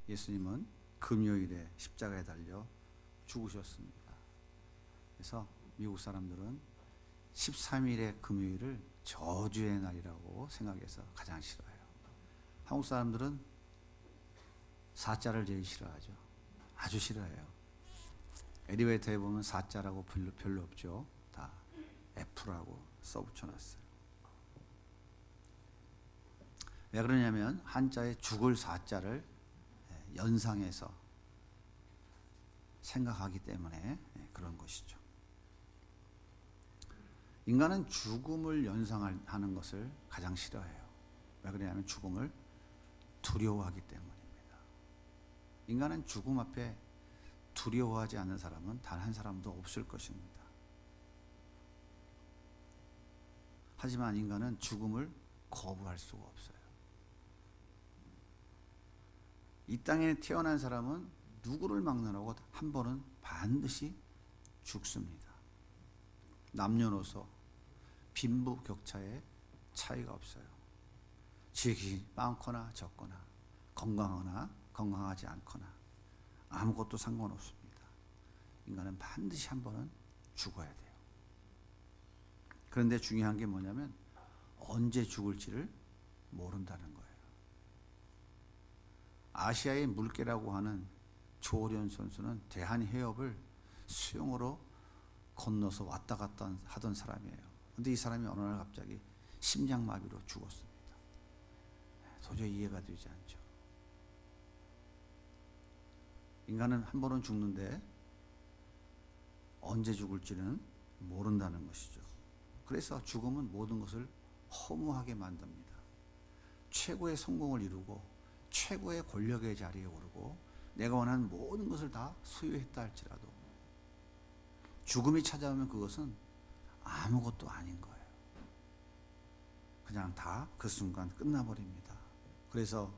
예수님은 금요일에 십자가에 달려 죽으셨습니다. 그래서 미국 사람들은 13일의 금요일을 저주의 날이라고 생각해서 가장 싫어해요. 한국 사람들은 사자를 제일 싫어하죠. 아주 싫어해요. 엘리베이터에 보면 사자라고 별로 없죠. 다 F라고 써붙여놨어요. 왜 그러냐면 한자에 죽을 사자를 연상해서 생각하기 때문에 그런 것이죠. 인간은 죽음을 연상하는 것을 가장 싫어해요. 왜 그러냐면 죽음을 두려워하기 때문입니다. 인간은 죽음 앞에 두려워하지 않는 사람은 단 한 사람도 없을 것입니다. 하지만 인간은 죽음을 거부할 수가 없어요. 이 땅에 태어난 사람은 누구를 막론하고 한 번은 반드시 죽습니다. 남녀노소 빈부격차에 차이가 없어요. 지식이 많거나 적거나 건강하거나 건강하지 않거나 아무것도 상관없습니다. 인간은 반드시 한 번은 죽어야 돼요. 그런데 중요한 게 뭐냐면 언제 죽을지를 모른다는 거예요. 아시아의 물개라고 하는 조련 선수는 대한해협을 수영으로 건너서 왔다 갔다 하던 사람이에요. 그런데 이 사람이 어느 날 갑자기 심장마비로 죽었습니다. 도저히 이해가 되지 않죠. 인간은 한 번은 죽는데 언제 죽을지는 모른다는 것이죠. 그래서 죽음은 모든 것을 허무하게 만듭니다. 최고의 성공을 이루고 최고의 권력의 자리에 오르고 내가 원하는 모든 것을 다 소유했다 할지라도 죽음이 찾아오면 그것은 아무것도 아닌 거예요. 그냥 다 그 순간 끝나버립니다. 그래서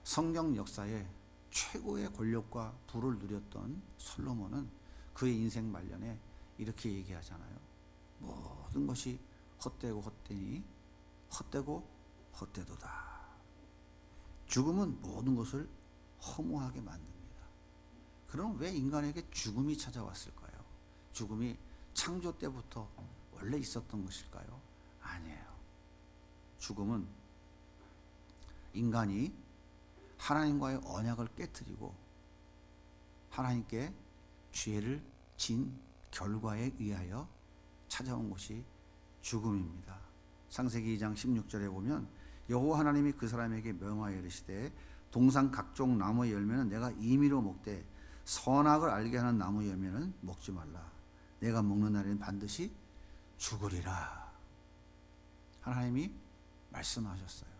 성경 역사에 최고의 권력과 부를 누렸던 솔로몬은 그의 인생 말년에 이렇게 얘기하잖아요. 모든 것이 헛되고 헛되니 헛되고 헛되도다. 죽음은 모든 것을 허무하게 만듭니다. 그럼 왜 인간에게 죽음이 찾아왔을까요? 죽음이 창조 때부터 원래 있었던 것일까요? 아니에요. 죽음은 인간이 하나님과의 언약을 깨트리고 하나님께 죄를 진 결과에 의하여 찾아온 것이 죽음입니다. 창세기 2장 16절에 보면 여호와 하나님이 그 사람에게 명하여 이르시되 동산 각종 나무의 열매는 내가 임의로 먹되 선악을 알게 하는 나무 열매는 먹지 말라. 내가 먹는 날에는 반드시 죽으리라. 하나님이 말씀하셨어요.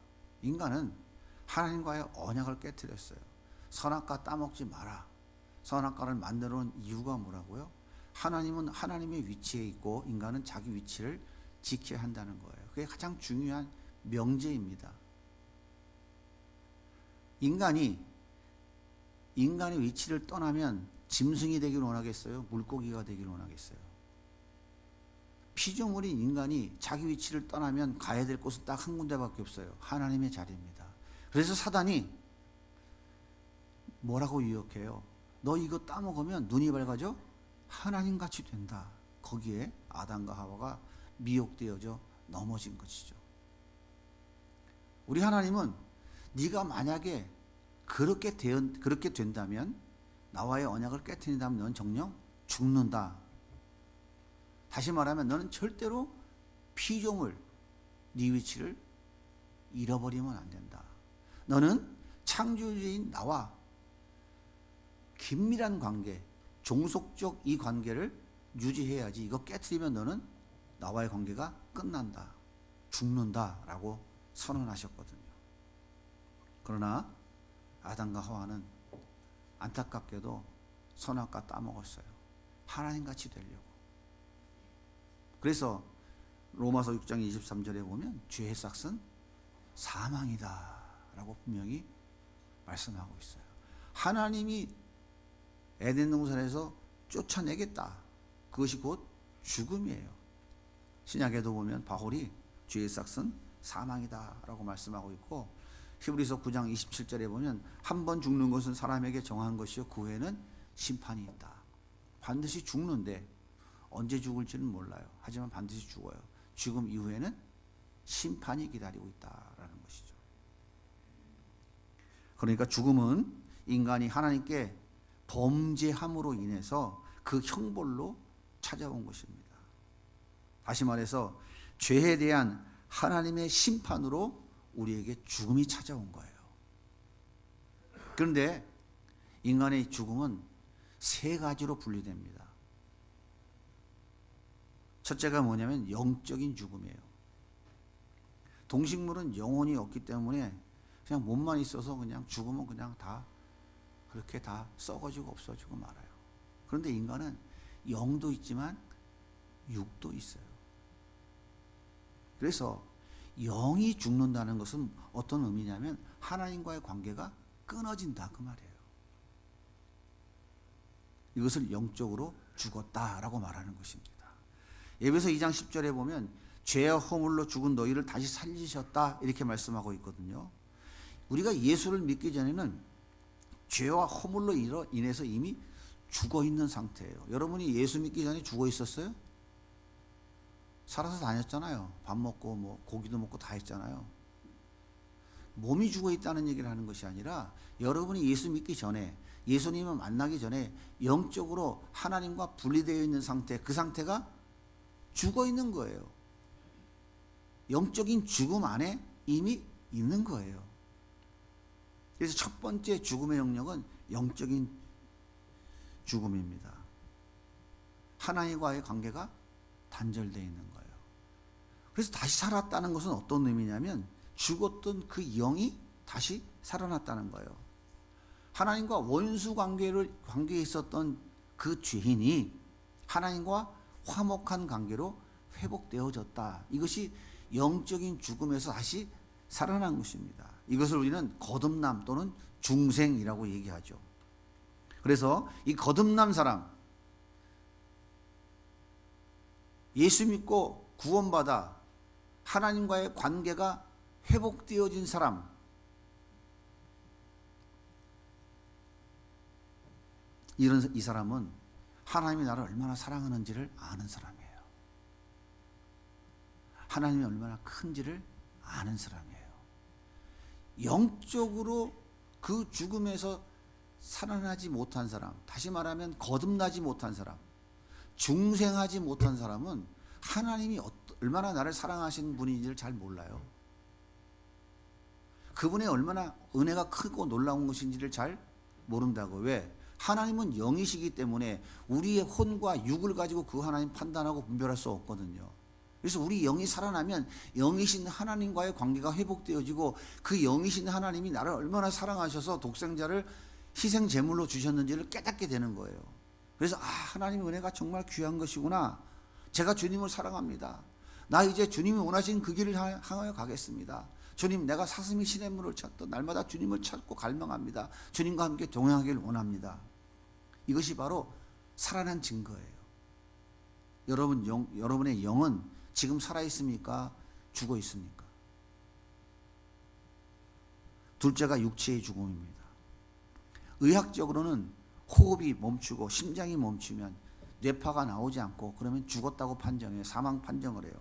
인간은 하나님과의 언약을 깨뜨렸어요. 선악과 따먹지 마라. 선악과를 만들어 놓은 이유가 뭐라고요? 하나님은 하나님의 위치에 있고 인간은 자기 위치를 지켜야 한다는 거예요. 그게 가장 중요한 명제입니다. 인간의 위치를 떠나면 짐승이 되길 원하겠어요? 물고기가 되길 원하겠어요? 피조물인 인간이 자기 위치를 떠나면 가야 될 곳은 딱 한 군데밖에 없어요. 하나님의 자리입니다. 그래서 사단이 뭐라고 유혹해요? 너 이거 따먹으면 눈이 밝아져? 하나님같이 된다. 거기에 아담과 하와가 미혹되어져 넘어진 것이죠. 우리 하나님은 네가 만약에 그렇게 된다면 나와의 언약을 깨트린다면 넌 정녕 죽는다. 다시 말하면 너는 절대로 피조물 네 위치를 잃어버리면 안 된다. 너는 창조주인 나와 긴밀한 관계, 종속적 이 관계를 유지해야지. 이거 깨트리면 너는 나와의 관계가 끝난다. 죽는다라고 선언하셨거든요. 그러나 아담과 하와는 안타깝게도 선악과 따먹었어요. 하나님같이 되려고. 그래서 로마서 6장 23절에 보면 죄의 삭은 사망이다 라고 분명히 말씀하고 있어요. 하나님이 에덴 동산에서 쫓아내겠다. 그것이 곧 죽음이에요. 신약에도 보면 바울이 죄의 삭은 사망이다 라고 말씀하고 있고 히브리서 9장 27절에 보면 한 번 죽는 것은 사람에게 정한 것이요 그 후에는 심판이 있다. 반드시 죽는데 언제 죽을지는 몰라요. 하지만 반드시 죽어요. 죽음 이후에는 심판이 기다리고 있다라는 것이죠. 그러니까 죽음은 인간이 하나님께 범죄함으로 인해서 그 형벌로 찾아온 것입니다. 다시 말해서 죄에 대한 하나님의 심판으로 우리에게 죽음이 찾아온 거예요. 그런데 인간의 죽음은 세 가지로 분류됩니다. 첫째가 뭐냐면 영적인 죽음이에요. 동식물은 영혼이 없기 때문에 그냥 몸만 있어서 그냥 죽으면 그냥 다 그렇게 다 썩어지고 없어지고 말아요. 그런데 인간은 영도 있지만 육도 있어요. 그래서 영이 죽는다는 것은 어떤 의미냐면 하나님과의 관계가 끊어진다 그 말이에요. 이것을 영적으로 죽었다라고 말하는 것입니다. 에베소 2장 10절에 보면 죄와 허물로 죽은 너희를 다시 살리셨다 이렇게 말씀하고 있거든요. 우리가 예수를 믿기 전에는 죄와 허물로 인해서 이미 죽어 있는 상태예요. 여러분이 예수 믿기 전에 죽어 있었어요? 살아서 다녔잖아요. 밥 먹고 뭐 고기도 먹고 다 했잖아요. 몸이 죽어 있다는 얘기를 하는 것이 아니라 여러분이 예수 믿기 전에 예수님을 만나기 전에 영적으로 하나님과 분리되어 있는 상태, 그 상태가 죽어 있는 거예요. 영적인 죽음 안에 이미 있는 거예요. 그래서 첫 번째 죽음의 영역은 영적인 죽음입니다. 하나님과의 관계가 단절되어 있는 거예요. 그래서 다시 살았다는 것은 어떤 의미냐면 죽었던 그 영이 다시 살아났다는 거예요. 하나님과 원수 관계에 있었던 그 죄인이 하나님과 화목한 관계로 회복되어졌다. 이것이 영적인 죽음에서 다시 살아난 것입니다. 이것을 우리는 거듭남 또는 중생이라고 얘기하죠. 그래서 이 거듭난 사람, 예수 믿고 구원받아 하나님과의 관계가 회복되어진 사람, 이 사람은 하나님이 나를 얼마나 사랑하는지를 아는 사람이에요. 하나님이 얼마나 큰지를 아는 사람이에요. 영적으로 그 죽음에서 살아나지 못한 사람, 다시 말하면 거듭나지 못한 사람, 중생하지 못한 사람은 하나님이 얼마나 나를 사랑하시는 분인지를 잘 몰라요. 그분의 얼마나 은혜가 크고 놀라운 것인지를 잘 모른다고. 왜? 하나님은 영이시기 때문에 우리의 혼과 육을 가지고 그 하나님 판단하고 분별할 수 없거든요. 그래서 우리 영이 살아나면 영이신 하나님과의 관계가 회복되어지고 그 영이신 하나님이 나를 얼마나 사랑하셔서 독생자를 희생 제물로 주셨는지를 깨닫게 되는 거예요. 그래서 하나님의 은혜가 정말 귀한 것이구나. 제가 주님을 사랑합니다. 나 이제 주님이 원하신 그 길을 향하여 가겠습니다. 주님, 내가 사슴이 시냇물을 찾던 날마다 주님을 찾고 갈망합니다. 주님과 함께 동행하기를 원합니다. 이것이 바로 살아난 증거예요. 여러분의 영은 지금 살아있습니까? 죽어 있습니까? 둘째가 육체의 죽음입니다. 의학적으로는 호흡이 멈추고 심장이 멈추면 뇌파가 나오지 않고 그러면 죽었다고 판정해요. 사망 판정을 해요.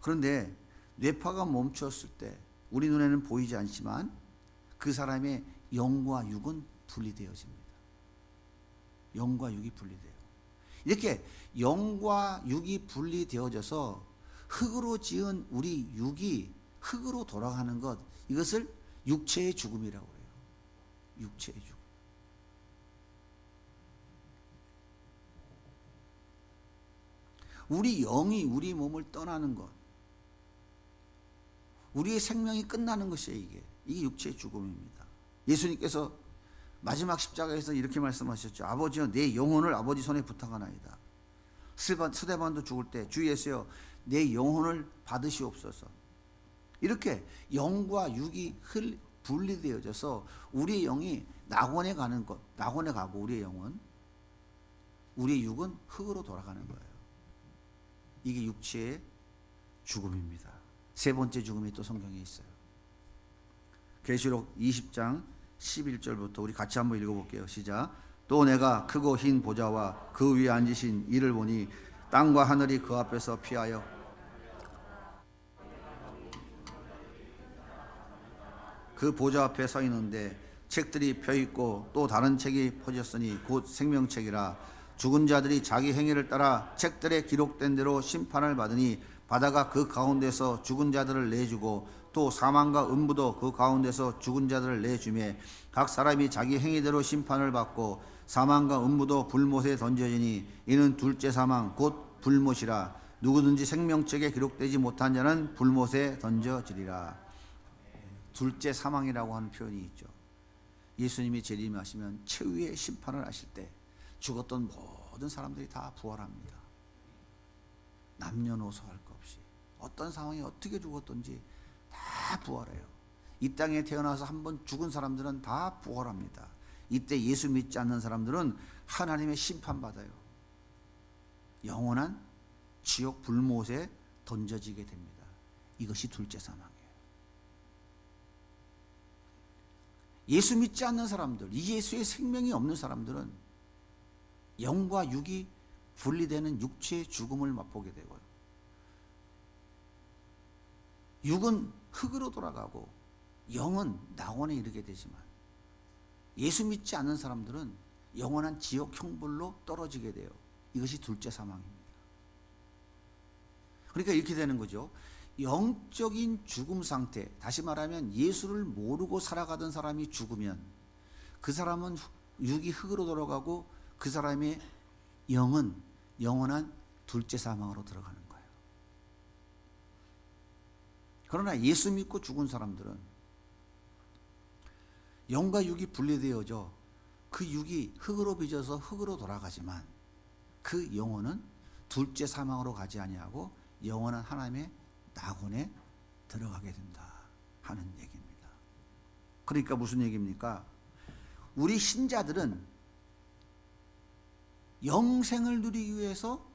그런데 뇌파가 멈췄을 때 우리 눈에는 보이지 않지만 그 사람의 영과 육은 분리되어집니다. 영과 육이 분리돼요. 이렇게 영과 육이 분리되어져서 흙으로 지은 우리 육이 흙으로 돌아가는 것, 이것을 육체의 죽음이라고 해요. 육체의 죽음. 우리 영이 우리 몸을 떠나는 것, 우리의 생명이 끝나는 것이에요. 이게 육체의 죽음입니다. 예수님께서 마지막 십자가에서 이렇게 말씀하셨죠. 아버지여, 내 영혼을 아버지 손에 부탁하나이다. 스데반도 죽을 때 주 예수여, 내 영혼을 받으시옵소서. 이렇게 영과 육이 분리되어져서 우리의 영이 낙원에 가는 것, 낙원에 가고 우리의 육은 흙으로 돌아가는 거예요. 이게 육체의 죽음입니다. 세 번째 죽음이 또 성경에 있어요. 계시록 20장 11절부터 우리 같이 한번 읽어볼게요. 시작. 또 내가 크고 흰 보좌와 그 위에 앉으신 이를 보니 땅과 하늘이 그 앞에서 피하여 그 보좌 앞에 서 있는데 책들이 펴 있고 또 다른 책이 퍼졌으니 곧 생명책이라. 죽은 자들이 자기 행위를 따라 책들에 기록된 대로 심판을 받으니 바다가 그 가운데서 죽은 자들을 내주고 또 사망과 음부도 그 가운데서 죽은 자들을 내주매 각 사람이 자기 행위대로 심판을 받고 사망과 음부도 불못에 던져지니 이는 둘째 사망 곧 불못이라. 누구든지 생명책에 기록되지 못한 자는 불못에 던져지리라. 둘째 사망이라고 하는 표현이 있죠. 예수님이 재림하시면 최후의 심판을 하실 때 죽었던 모든 사람들이 다 부활합니다. 남녀노소 할 것 없이 어떤 상황이 어떻게 죽었든지 다 부활해요. 이 땅에 태어나서 한번 죽은 사람들은 다 부활합니다. 이때 예수 믿지 않는 사람들은 하나님의 심판받아요. 영원한 지옥 불못에 던져지게 됩니다. 이것이 둘째 사망이에요. 예수 믿지 않는 사람들, 이 예수의 생명이 없는 사람들은 영과 육이 분리되는 육체의 죽음을 맛보게 되고요. 육은 흙으로 돌아가고 영은 낙원에 이르게 되지만 예수 믿지 않는 사람들은 영원한 지옥 형벌로 떨어지게 돼요. 이것이 둘째 사망입니다. 그러니까 이렇게 되는 거죠. 영적인 죽음 상태, 다시 말하면 예수를 모르고 살아가던 사람이 죽으면 그 사람은 육이 흙으로 돌아가고 그 사람의 영은 영원한 둘째 사망으로 들어가는 거예요. 그러나 예수 믿고 죽은 사람들은 영과 육이 분리되어져 그 육이 흙으로 빚어서 흙으로 돌아가지만 그 영혼은 둘째 사망으로 가지 아니하고 영원한 하나님의 낙원에 들어가게 된다 하는 얘기입니다. 그러니까 무슨 얘기입니까? 우리 신자들은 영생을 누리기 위해서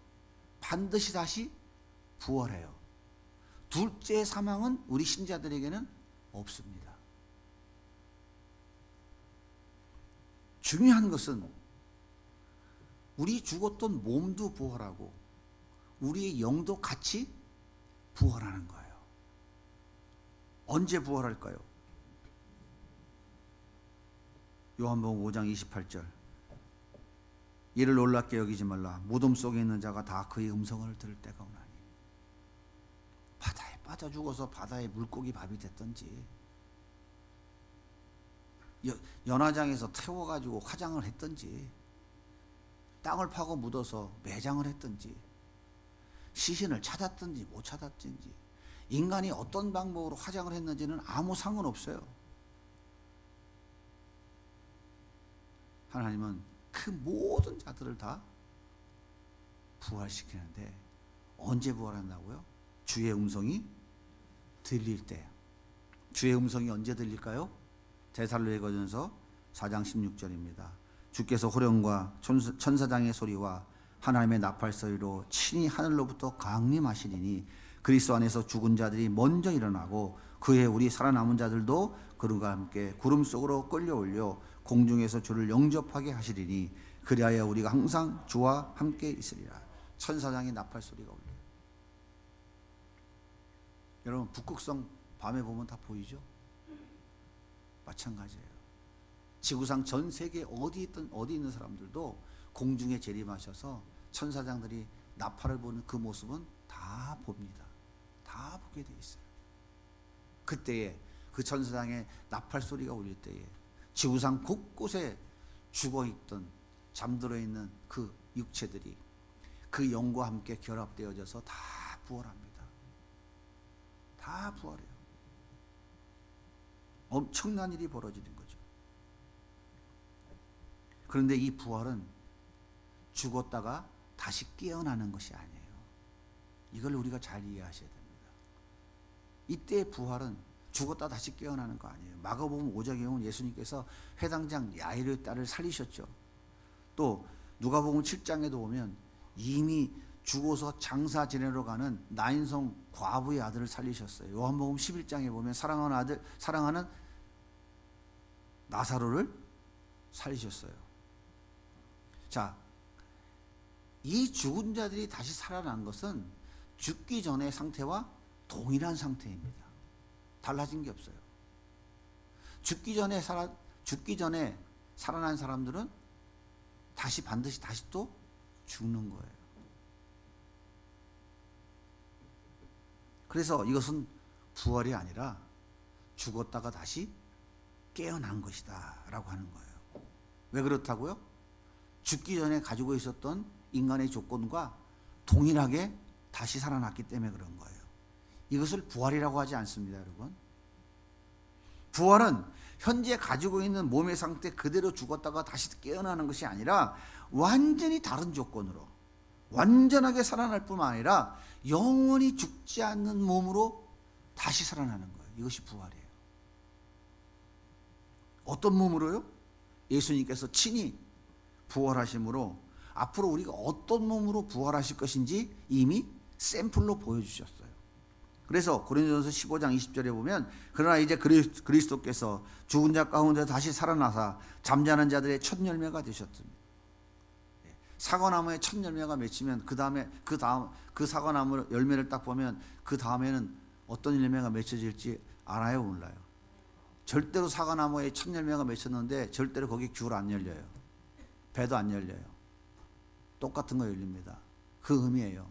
반드시 다시 부활해요. 둘째 사망은 우리 신자들에게는 없습니다. 중요한 것은 우리 죽었던 몸도 부활하고 우리의 영도 같이 부활하는 거예요. 언제 부활할까요? 요한복음 5장 28절. 이를 놀랍게 여기지 말라. 무덤 속에 있는 자가 다 그의 음성을 들을 때가 오나니. 바다에 빠져 죽어서 바다에 물고기 밥이 됐든지 연화장에서 태워가지고 화장을 했든지 땅을 파고 묻어서 매장을 했든지 시신을 찾았든지 못 찾았든지 인간이 어떤 방법으로 화장을 했는지는 아무 상관없어요. 하나님은 그 모든 자들을 다 부활시키는데 언제 부활한다고요? 주의 음성이 들릴 때. 주의 음성이 언제 들릴까요? 데살로니가전서 4장 16절입니다. 주께서 호령과 천사장의 소리와 하나님의 나팔 소리로 친히 하늘로부터 강림하시리니 그리스도 안에서 죽은 자들이 먼저 일어나고 그에 우리 살아남은 자들도 그들과 함께 구름 속으로 끌려올려 공중에서 주를 영접하게 하시리니 그리하여 우리가 항상 주와 함께 있으리라. 천사장의 나팔 소리가 울려요. 여러분 북극성 밤에 보면 다 보이죠? 마찬가지예요. 지구상 전 세계 어디 있는 사람들도 공중에 재림하셔서 천사장들이 나팔을 보는 그 모습은 다 봅니다. 다 보게 돼 있어요. 그때에 그 천사장의 나팔 소리가 울릴 때에 지구상 곳곳에 죽어있던 잠들어 있는 그 육체들이 그 영과 함께 결합되어져서 다 부활합니다. 다 부활해요. 엄청난 일이 벌어지는 거죠. 그런데 이 부활은 죽었다가 다시 깨어나는 것이 아니에요. 이걸 우리가 잘 이해하셔야 됩니다. 이때의 부활은 죽었다 다시 깨어나는 거 아니에요. 마가복음 5장에 보면 예수님께서 회당장 야이로의 딸을 살리셨죠. 또 누가복음 7장에도 보면 이미 죽어서 장사 지내러 가는 나인성 과부의 아들을 살리셨어요. 요한복음 11장에 보면 사랑하는 나사로를 살리셨어요. 자, 이 죽은 자들이 다시 살아난 것은 죽기 전의 상태와 동일한 상태입니다. 달라진 게 없어요. 죽기 전에 살아난 사람들은 반드시 다시 또 죽는 거예요. 그래서 이것은 부활이 아니라 죽었다가 다시 깨어난 것이다 라고 하는 거예요. 왜 그렇다고요? 죽기 전에 가지고 있었던 인간의 조건과 동일하게 다시 살아났기 때문에 그런 거예요. 이것을 부활이라고 하지 않습니다, 여러분. 부활은 현재 가지고 있는 몸의 상태 그대로 죽었다가 다시 깨어나는 것이 아니라 완전히 다른 조건으로 완전하게 살아날 뿐만 아니라 영원히 죽지 않는 몸으로 다시 살아나는 거예요. 이것이 부활이에요. 어떤 몸으로요? 예수님께서 친히 부활하심으로 앞으로 우리가 어떤 몸으로 부활하실 것인지 이미 샘플로 보여주셨어요. 그래서 고린도전서 15장 20절에 보면 그러나 이제 그리스도께서 죽은 자 가운데 다시 살아나사 잠자는 자들의 첫 열매가 되셨습니다. 사과나무에 첫 열매가 맺히면 그 사과나무 열매를 딱 보면 그 다음에는 어떤 열매가 맺혀질지 알아요, 몰라요? 절대로 사과나무에 첫 열매가 맺혔는데 절대로 거기 귤 안 열려요. 배도 안 열려요. 똑같은 거 열립니다. 그 의미예요.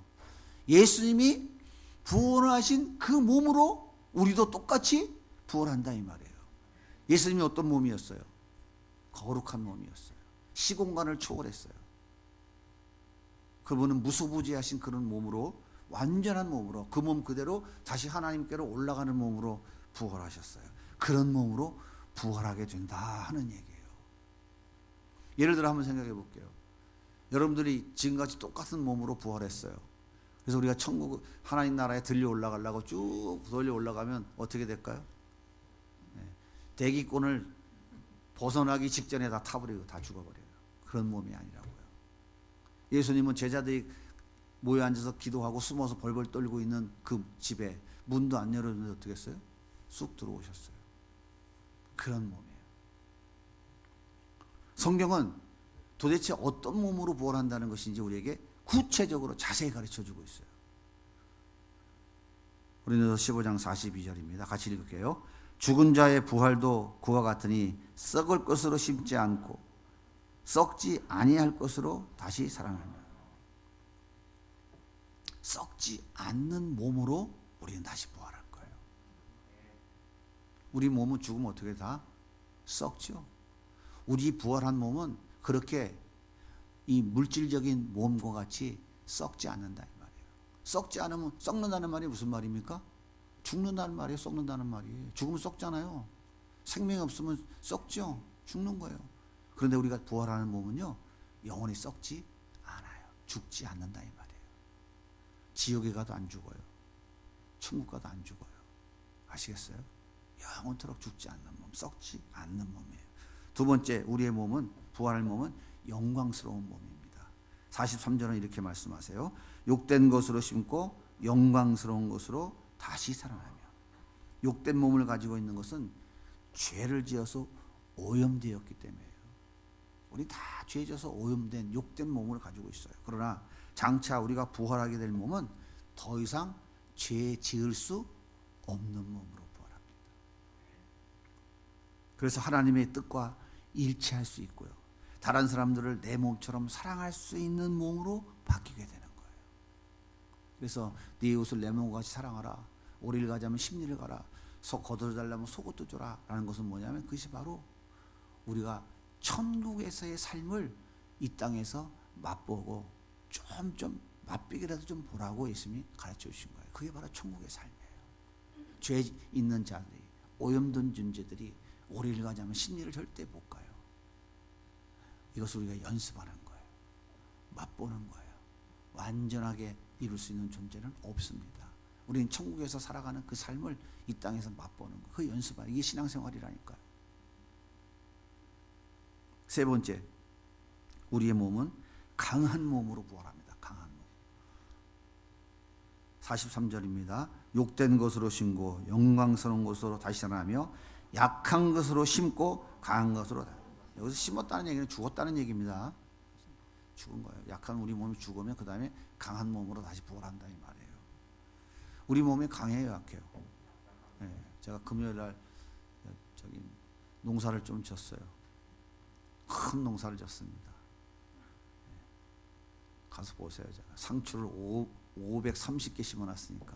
예수님이 부활하신 그 몸으로 우리도 똑같이 부활한다 이 말이에요. 예수님이 어떤 몸이었어요? 거룩한 몸이었어요. 시공간을 초월했어요. 그분은 무소부지하신 그런 몸으로, 완전한 몸으로, 그 몸 그대로 다시 하나님께로 올라가는 몸으로 부활하셨어요. 그런 몸으로 부활하게 된다 하는 얘기예요. 예를 들어 한번 생각해 볼게요. 여러분들이 지금같이 똑같은 몸으로 부활했어요. 그래서 우리가 천국 하나님 나라에 들려 올라가려고 쭉 돌려 올라가면 어떻게 될까요? 대기권을 벗어나기 직전에 다 타버리고 다 죽어버려요. 그런 몸이 아니라고요. 예수님은 제자들이 모여 앉아서 기도하고 숨어서 벌벌 떨고 있는 그 집에 문도 안 열었는데 어떻게 했어요? 쑥 들어오셨어요. 그런 몸이에요. 성경은 도대체 어떤 몸으로 부활한다는 것인지 우리에게 구체적으로 자세히 가르쳐주고 있어요. 고린도서 15장 42절입니다. 같이 읽을게요. 죽은 자의 부활도 그와 같으니 썩을 것으로 심지 않고 썩지 아니할 것으로 다시 살아나며. 썩지 않는 몸으로 우리는 다시 부활할 거예요. 우리 몸은 죽으면 어떻게 다 썩죠. 우리 부활한 몸은 그렇게 이 물질적인 몸과 같이 썩지 않는다 이 말이에요. 썩지 않으면, 썩는다는 말이 무슨 말입니까? 죽는다는 말이에요. 썩는다는 말이에요. 죽으면 썩잖아요. 생명이 없으면 썩죠. 죽는 거예요. 그런데 우리가 부활하는 몸은요, 영원히 썩지 않아요. 죽지 않는다 이 말이에요. 지옥에 가도 안 죽어요. 천국 가도 안 죽어요. 아시겠어요? 영원토록 죽지 않는 몸, 썩지 않는 몸이에요. 두 번째, 우리의 몸은, 부활할 몸은 영광스러운 몸입니다. 43절은 이렇게 말씀하세요. 욕된 것으로 심고 영광스러운 것으로 다시 살아나며. 욕된 몸을 가지고 있는 것은 죄를 지어서 오염되었기 때문이에요. 우리 다 죄 져서 오염된 욕된 몸을 가지고 있어요. 그러나 장차 우리가 부활하게 될 몸은 더 이상 죄 지을 수 없는 몸으로 부활합니다. 그래서 하나님의 뜻과 일치할 수 있고요. 다른 사람들을 내 몸처럼 사랑할 수 있는 몸으로 바뀌게 되는 거예요. 그래서 네 이웃을 내 몸과 같이 사랑하라. 오리를 가자면 십리를 가라. 속 거들어달라면 속옷도 줘라. 라는 것은 뭐냐면 그것이 바로 우리가 천국에서의 삶을 이 땅에서 맛보고 좀 맛보기라도 좀 보라고 예수님이 가르쳐 주신 거예요. 그게 바로 천국의 삶이에요. 죄 있는 자들이, 오염된 존재들이 오리를 가자면 십리를 절대 못 가요. 이것을 우리가 연습하는 거예요. 맛보는 거예요. 완전하게 이룰 수 있는 존재는 없습니다. 우리는 천국에서 살아가는 그 삶을 이 땅에서 맛보는 거예요. 그 연습하는, 이게 신앙생활이라니까요. 세 번째, 우리의 몸은 강한 몸으로 부활합니다. 강한 몸. 43절입니다. 욕된 것으로 신고 영광스러운 것으로 다시 살아나며 약한 것으로 심고 강한 것으로 다. 여기서 심었다는 얘기는 죽었다는 얘기입니다. 죽은 거예요. 약한 우리 몸이 죽으면 그 다음에 강한 몸으로 다시 부활한다 이 말이에요. 우리 몸이 강해요, 약해요? 네, 제가 금요일 날 저기 농사를 좀 졌어요. 큰 농사를 졌습니다. 네, 가서 보세요. 제가 상추를 530개 심어놨으니까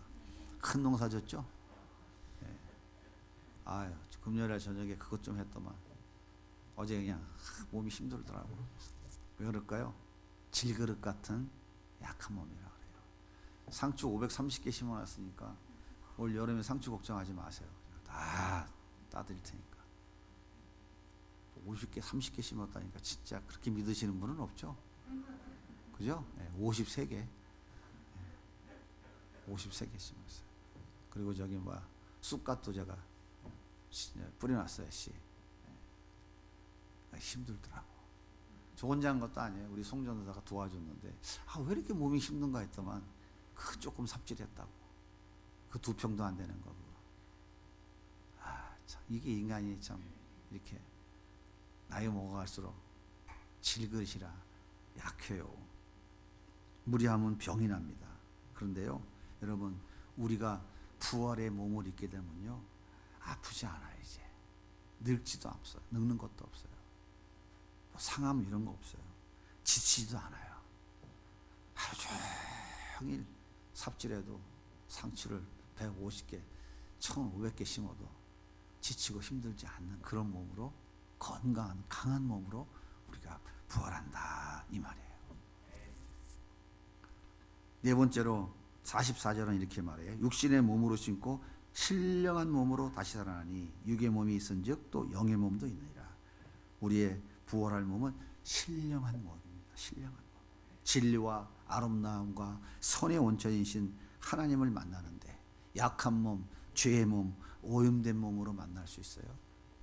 큰 농사 졌죠? 네. 아유, 금요일 날 저녁에 그것 좀 했더만 어제 그냥 몸이 힘들더라고요. 왜 그럴까요? 질그릇 같은 약한 몸이라 그래요. 상추 530개 심어놨으니까 올 여름에 상추 걱정하지 마세요. 다 따드릴 테니까. 50개, 30개 심었다니까 진짜 그렇게 믿으시는 분은 없죠? 그죠? 네, 53개. 네, 53개 심었어요. 그리고 저기 쑥갓도 제가 뿌려놨어요, 씨. 네, 힘들더라고. 저 혼자 한 것도 아니에요. 우리 송전도사가 도와줬는데 왜 이렇게 몸이 힘든가 했더만 그 조금 삽질했다고. 그 2평도 안 되는 거고. 참 이게 인간이 참 이렇게 나이 먹어갈수록 질그릇이라 약해요. 무리하면 병이 납니다. 그런데요, 여러분, 우리가 부활의 몸을 입게 되면요, 아프지 않아요. 이제 늙지도 없어요. 늙는 것도 없어요. 상함 이런 거 없어요. 지치지도 않아요. 하루 종일 삽질해도 상추를 150개, 1500개 심어도 지치고 힘들지 않는 그런 몸으로, 건강한 강한 몸으로 우리가 부활한다 이 말이에요. 네 번째로 44절은 이렇게 말해요. 육신의 몸으로 심고 신령한 몸으로 다시 살아나니 육의 몸이 있은즉 또 영의 몸도 있느니라. 우리의 부활할 몸은 신령한 몸입니다. 신령한 몸. 진리와 아름다움과 선의 원천이신 하나님을 만나는데 약한 몸, 죄의 몸, 오염된 몸으로 만날 수 있어요.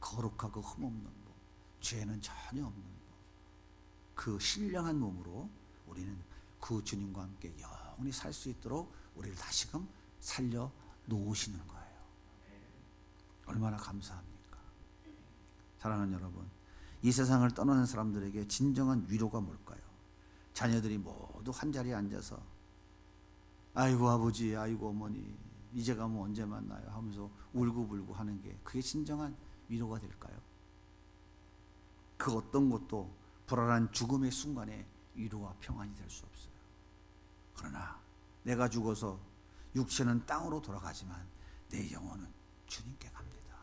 거룩하고 흠없는 몸, 죄는 전혀 없는 몸. 그 신령한 몸으로 우리는 그 주님과 함께 영원히 살 수 있도록 우리를 다시금 살려 놓으시는 거예요. 얼마나 감사합니까? 사랑하는 여러분, 이 세상을 떠나는 사람들에게 진정한 위로가 뭘까요? 자녀들이 모두 한자리에 앉아서 아이고 아버지, 아이고 어머니, 이제 가면 언제 만나요? 하면서 울고불고 하는 게 그게 진정한 위로가 될까요? 그 어떤 것도 불안한 죽음의 순간에 위로와 평안이 될 수 없어요. 그러나 내가 죽어서 육체는 땅으로 돌아가지만 내 영혼은 주님께 갑니다.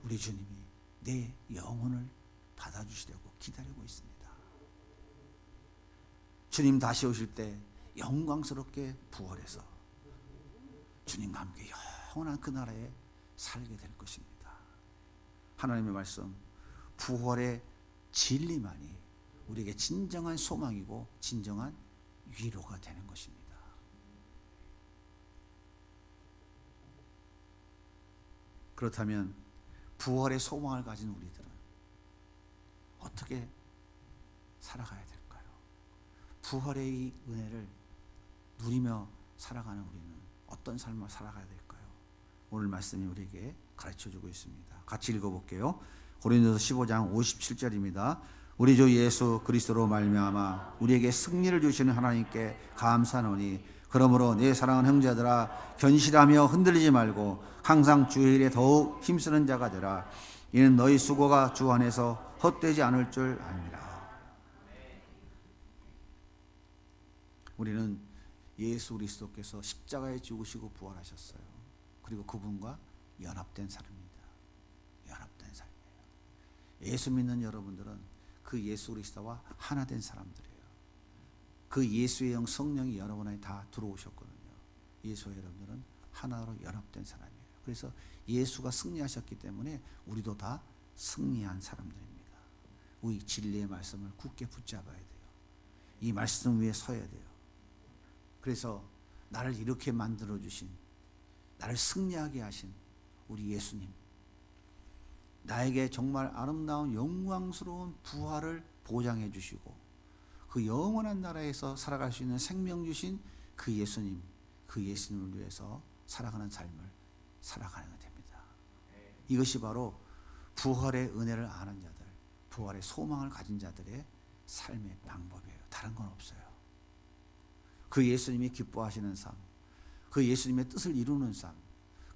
우리 주님이 내 영혼을 받아주시려고 기다리고 있습니다. 주님 다시 오실 때 영광스럽게 부활해서 주님과 함께 영원한 그 나라에 살게 될 것입니다. 하나님의 말씀, 부활의 진리만이 우리에게 진정한 소망이고 진정한 위로가 되는 것입니다. 그렇다면 부활의 소망을 가진 우리들은 어떻게 살아가야 될까요? 부활의 이 은혜를 누리며 살아가는 우리는 어떤 삶을 살아가야 될까요? 오늘 말씀이 우리에게 가르쳐주고 있습니다. 같이 읽어볼게요. 고린도서 15장 57절입니다. 우리 주 예수 그리스도로 말미암아 우리에게 승리를 주시는 하나님께 감사하노니 그러므로 내 사랑하는 형제들아 견실하며 흔들리지 말고 항상 주의 일에 더욱 힘쓰는 자가 되라. 이는 너희 수고가 주 안에서 헛되지 않을 줄 압니다. 우리는 예수 그리스도께서 십자가에 죽으시고 부활하셨어요. 그리고 그분과 연합된 삶입니다. 연합된 삶이에요. 예수 믿는 여러분들은 그 예수 그리스도와 하나 된 사람들이에요. 그 예수의 영 성령이 여러분 안에 다 들어오셨거든요. 예수와 여러분들은 하나로 연합된 사람이에요. 그래서 예수가 승리하셨기 때문에 우리도 다 승리한 사람들입니다. 우리 진리의 말씀을 굳게 붙잡아야 돼요. 이 말씀 위에 서야 돼요. 그래서 나를 이렇게 만들어주신, 나를 승리하게 하신 우리 예수님, 나에게 정말 아름다운 영광스러운 부활을 보장해 주시고 그 영원한 나라에서 살아갈 수 있는 생명 주신 그 예수님, 그 예수님을 위해서 살아가는 삶을 살아가야 됩니다. 이것이 바로 부활의 은혜를 아는 자들, 부활의 소망을 가진 자들의 삶의 방법이에요. 다른 건 없어요. 그 예수님이 기뻐하시는 삶, 그 예수님의 뜻을 이루는 삶,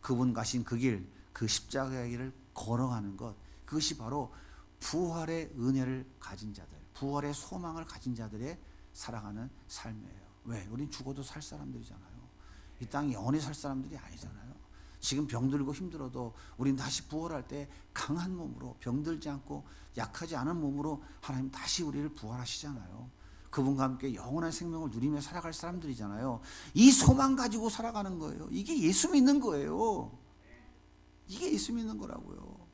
그분 가신 그 길, 그 십자가의 길을 걸어가는 것, 그것이 바로 부활의 은혜를 가진 자들, 부활의 소망을 가진 자들의 살아가는 삶이에요. 왜? 우린 죽어도 살 사람들이잖아요. 이 땅에 영원히 살 사람들이 아니잖아요. 지금 병들고 힘들어도 우린 다시 부활할 때 강한 몸으로, 병들지 않고 약하지 않은 몸으로 하나님 다시 우리를 부활하시잖아요. 그분과 함께 영원한 생명을 누리며 살아갈 사람들이잖아요. 이 소망 가지고 살아가는 거예요. 이게 예수 믿는 거예요. 이게 예수 믿는 거라고요.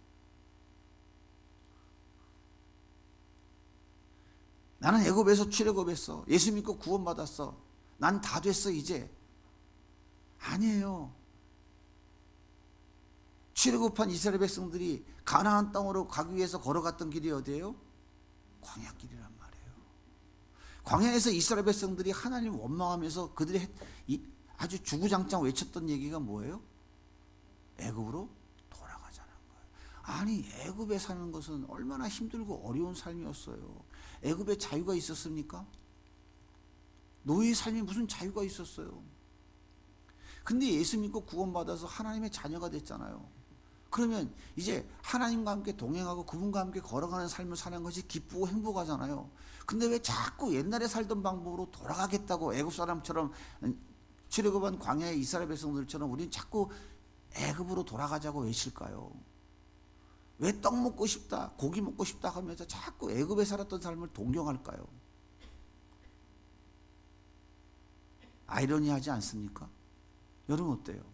나는 애굽에서 출애굽했어. 예수 믿고 구원받았어. 난 다 됐어 이제. 아니에요. 출애굽한 이스라엘 백성들이 가나안 땅으로 가기 위해서 걸어갔던 길이 어디예요? 광야길이란 말이에요. 광야에서 이스라엘 백성들이 하나님을 원망하면서 그들이 아주 주구장창 외쳤던 얘기가 뭐예요? 애굽으로 돌아가자는 거예요. 아니, 애굽에 사는 것은 얼마나 힘들고 어려운 삶이었어요. 애굽에 자유가 있었습니까? 노예의 삶에 무슨 자유가 있었어요? 근데 예수 믿고 구원받아서 하나님의 자녀가 됐잖아요. 그러면 이제 하나님과 함께 동행하고 그분과 함께 걸어가는 삶을 사는 것이 기쁘고 행복하잖아요. 근데 왜 자꾸 옛날에 살던 방법으로 돌아가겠다고 애굽 사람처럼, 출애굽한 광야의 이스라엘 백성들처럼 우리는 자꾸 애굽으로 돌아가자고 외칠까요? 왜 떡 먹고 싶다, 고기 먹고 싶다 하면서 자꾸 애굽에 살았던 삶을 동경할까요? 아이러니하지 않습니까? 여러분 어때요?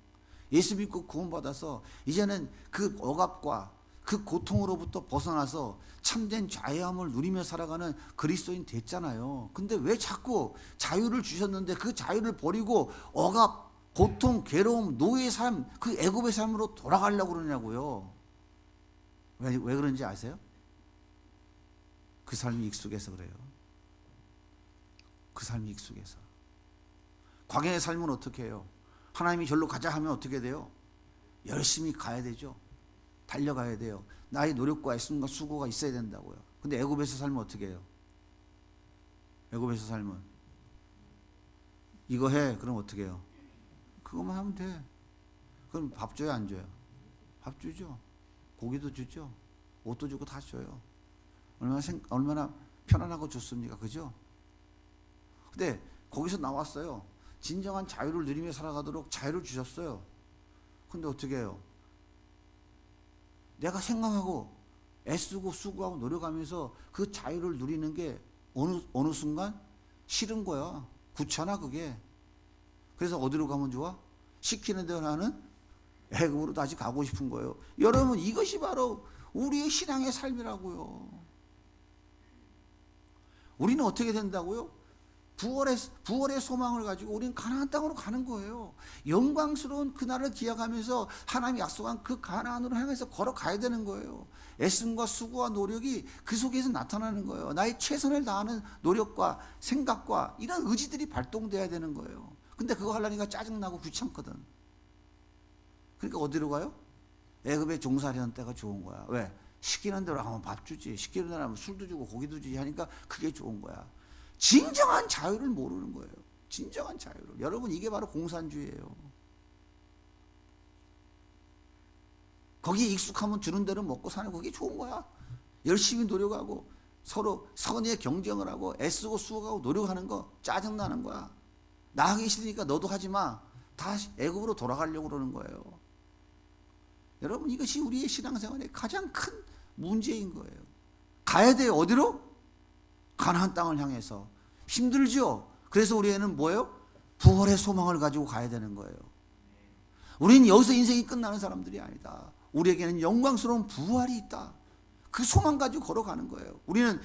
예수 믿고 구원받아서 이제는 그 억압과 그 고통으로부터 벗어나서 참된 자유함을 누리며 살아가는 그리스도인 됐잖아요. 근데 왜 자꾸 자유를 주셨는데 그 자유를 버리고 억압, 고통, 괴로움, 노예의 삶, 그 애굽의 삶으로 돌아가려고 그러냐고요. 왜 그런지 아세요? 그 삶이 익숙해서 그래요. 그 삶이 익숙해서. 광야의 삶은 어떻게 해요? 하나님이 절로 가자 하면 어떻게 돼요? 열심히 가야 되죠. 달려가야 돼요. 나의 노력과 애씀과 수고가 있어야 된다고요. 근데 애굽에서 살면 어떻게 해요? 애굽에서 살면 이거 해. 그럼 어떻게 해요? 그것만 하면 돼. 그럼 밥 줘요, 안 줘요? 밥 주죠. 고기도 주죠. 옷도 주고 다 줘요. 얼마나 편안하고 좋습니까? 그죠? 근데 거기서 나왔어요. 진정한 자유를 누리며 살아가도록 자유를 주셨어요. 근데 어떻게 해요? 내가 생각하고 애쓰고 수고하고 노력하면서 그 자유를 누리는 게 어느 순간 싫은 거야. 귀찮아 그게. 그래서 어디로 가면 좋아? 시키는 대로 하는 애굽으로 다시 가고 싶은 거예요. 여러분, 이것이 바로 우리의 신앙의 삶이라고요. 우리는 어떻게 된다고요? 부활의 소망을 가지고 우리는 가나안 땅으로 가는 거예요. 영광스러운 그날을 기약하면서 하나님이 약속한 그 가나안으로 향해서 걸어가야 되는 거예요. 애씀과 수고와 노력이 그 속에서 나타나는 거예요. 나의 최선을 다하는 노력과 생각과 이런 의지들이 발동돼야 되는 거예요. 근데 그거 하려니까 짜증나고 귀찮거든. 그러니까 어디로 가요? 애굽에 종살이하는 때가 좋은 거야. 왜? 시키는 대로 하면 밥 주지, 시키는 대로 하면 술도 주고 고기도 주지 하니까 그게 좋은 거야. 진정한 자유를 모르는 거예요. 진정한 자유를. 여러분, 이게 바로 공산주의예요. 거기에 익숙하면 주는 대로 먹고 사는 그게 좋은 거야. 열심히 노력하고 서로 선의의 경쟁을 하고 애쓰고 수고하고 노력하는 거 짜증나는 거야. 나 하기 싫으니까 너도 하지 마. 다시 애굽으로 돌아가려고 그러는 거예요. 여러분, 이것이 우리의 신앙생활의 가장 큰 문제인 거예요. 가야 돼요. 어디로? 가나안 땅을 향해서. 힘들죠? 그래서 우리에는 뭐예요? 부활의 소망을 가지고 가야 되는 거예요. 우리는 여기서 인생이 끝나는 사람들이 아니다. 우리에게는 영광스러운 부활이 있다. 그 소망 가지고 걸어가는 거예요. 우리는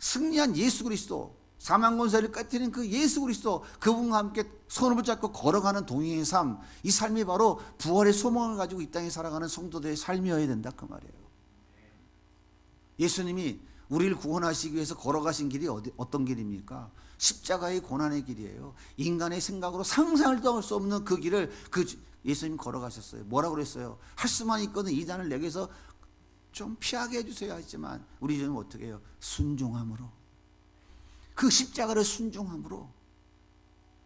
승리한 예수 그리스도, 사망 권세를 깨뜨린 그 예수 그리스도, 그분과 함께 손을 붙잡고 걸어가는 동행의 삶, 이 삶이 바로 부활의 소망을 가지고 이 땅에 살아가는 성도들의 삶이어야 된다 그 말이에요. 예수님이 우리를 구원하시기 위해서 걸어가신 길이 어떤 길입니까? 십자가의 고난의 길이에요. 인간의 생각으로 상상을 할 수 없는 그 길을 예수님 걸어가셨어요. 뭐라고 그랬어요? 할 수만 있거든 이단을 내게서 좀 피하게 해주세요 했지만 우리 주님 어떻게 해요? 순종함으로, 그 십자가를 순종함으로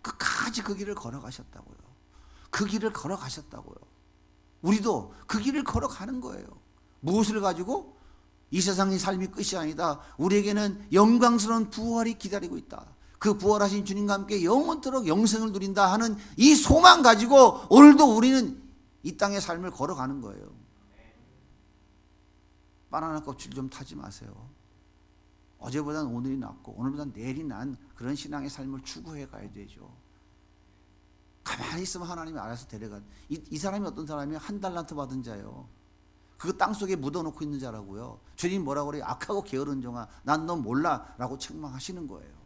끝까지 그 길을 걸어가셨다고요. 그 길을 걸어가셨다고요. 우리도 그 길을 걸어가는 거예요. 무엇을 가지고? 이 세상의 삶이 끝이 아니다. 우리에게는 영광스러운 부활이 기다리고 있다. 그 부활하신 주님과 함께 영원토록 영생을 누린다 하는 이 소망 가지고 오늘도 우리는 이 땅의 삶을 걸어가는 거예요. 바나나 껍질 좀 타지 마세요. 어제보다는 오늘이 낫고 오늘보다는 내일이 난 그런 신앙의 삶을 추구해 가야 되죠. 가만히 있으면 하나님이 알아서 데려가. 이 사람이 어떤 사람이에요? 1달란트 받은 자예요. 그거 땅속에 묻어놓고 있는 자라고요. 주님 뭐라고 그래요? 악하고 게으른 종아, 난 너 몰라 라고 책망하시는 거예요.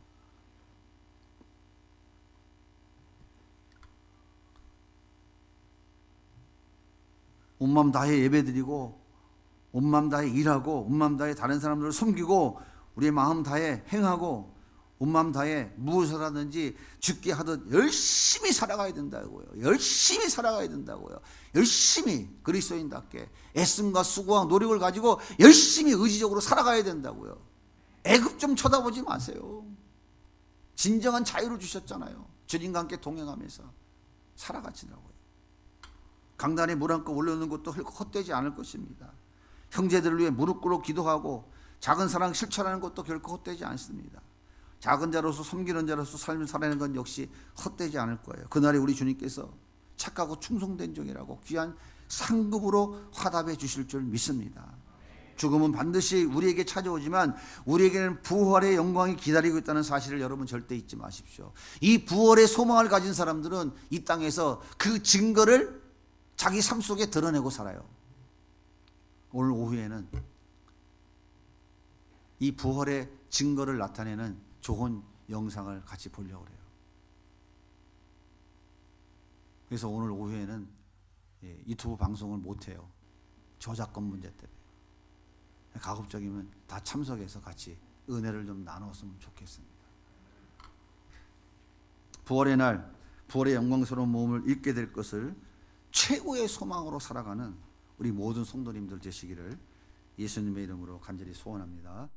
온 마음 다해 예배드리고 온 마음 다해 일하고 온 마음 다해 다른 사람들을 섬기고 우리의 마음 다해 행하고 온 마음 다해 무엇을 하든지 죽게 하듯 열심히 살아가야 된다고요. 열심히 살아가야 된다고요. 열심히 그리스도인답게 애씀과 수고와 노력을 가지고 열심히 의지적으로 살아가야 된다고요. 애굽 좀 쳐다보지 마세요. 진정한 자유를 주셨잖아요. 주님과 함께 동행하면서 살아가시라고요. 강단에 물 한 컵 올려놓는 것도 헛되지 않을 것입니다. 형제들을 위해 무릎 꿇어 기도하고 작은 사랑 실천하는 것도 결코 헛되지 않습니다. 작은 자로서 섬기는 자로서 삶을 살아내는 건 역시 헛되지 않을 거예요. 그날에 우리 주님께서 착하고 충성된 종이라고 귀한 상급으로 화답해 주실 줄 믿습니다. 죽음은 반드시 우리에게 찾아오지만 우리에게는 부활의 영광이 기다리고 있다는 사실을 여러분 절대 잊지 마십시오. 이 부활의 소망을 가진 사람들은 이 땅에서 그 증거를 자기 삶 속에 드러내고 살아요. 오늘 오후에는 이 부활의 증거를 나타내는 좋은 영상을 같이 보려고 해요. 그래서 오늘 오후에는 유튜브 방송을 못해요. 저작권 문제 때문에. 가급적이면 다 참석해서 같이 은혜를 좀 나눴으면 좋겠습니다. 부활의 날, 부활의 영광스러운 몸을 잊게 될 것을 최고의 소망으로 살아가는 우리 모든 성도님들 되시기를 예수님의 이름으로 간절히 소원합니다.